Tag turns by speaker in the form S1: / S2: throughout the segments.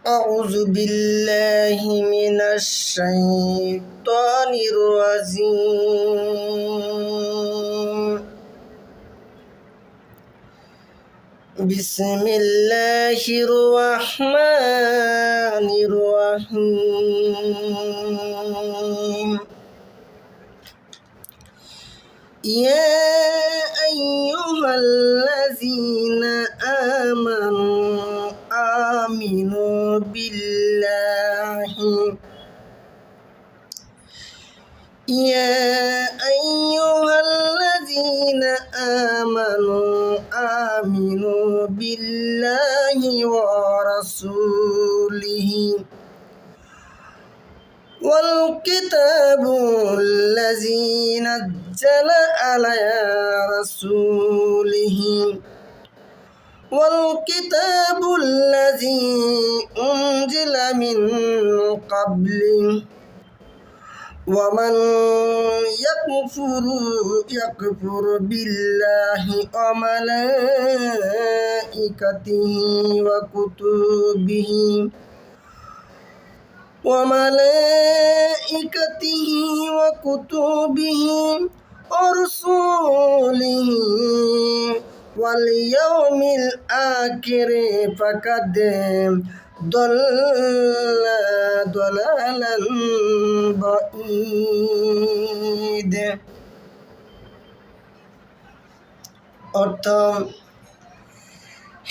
S1: أعوذ بالله من الشيطان الرجيم بسم الله الرحمن الرحيم يا أيها الذين آمنوا آمنوا بالله يا أيها الذين آمنوا بالله ورسوله والكتاب الذي نزل على رسوله والكتاب الذي أنزل من قبله ومن يكفر بالله وملائكته وكتبه ورسوله واليوم الآخر فقد ضل ضلالا بعيد। অর্থ,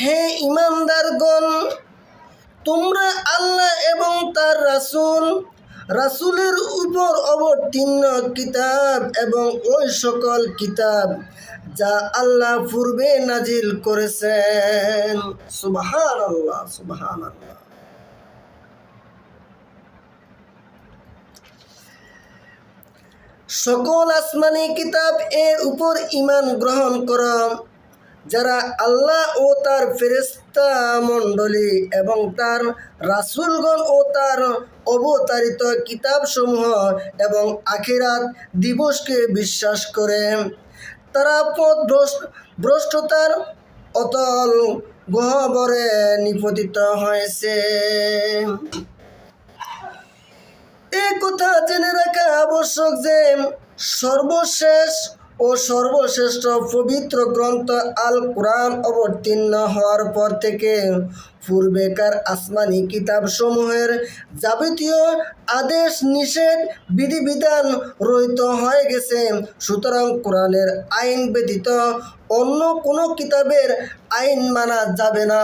S1: হে ঈমানদারগণ, তোমরা আল্লাহ এবং তার রাসূলের উপর অবতীর্ণ কিতাব এবং ওই সকল কিতাব যা আল্লাহ পূর্বে নাজিল করেছেন। সুবহানাল্লাহ, সুবহানাল্লাহ। সকল আসমানি কিতাব এর উপর ঈমান গ্রহণ করা, যারা আল্লাহ ও তার ফেরেশতা মণ্ডলী এবং তার রাসূলগণ ও তার অবতারিত কিতাবসমূহ এবং আখিরাত দিবসকে বিশ্বাস করে, তারা পথভ্রষ্টতার অতল গহ্বরে নিপতিত হয়েছে। এ কথা জেনে রাখা আবশ্যক যে সর্বশেষ ও সর্বশ্রেষ্ঠ পবিত্র গ্রন্থ আল কুরআন অবতীর্ণ হওয়ার পর থেকে পূর্বেকার আসমানি কিতাবসমূহের যাবতীয় আদেশ নিষেধ বিধিবিধান রহিত হয়ে গেছে। সুতরাং কোরআনের আইন ব্যতীত অন্য কোনো কিতাবের আইন মানা যাবে না।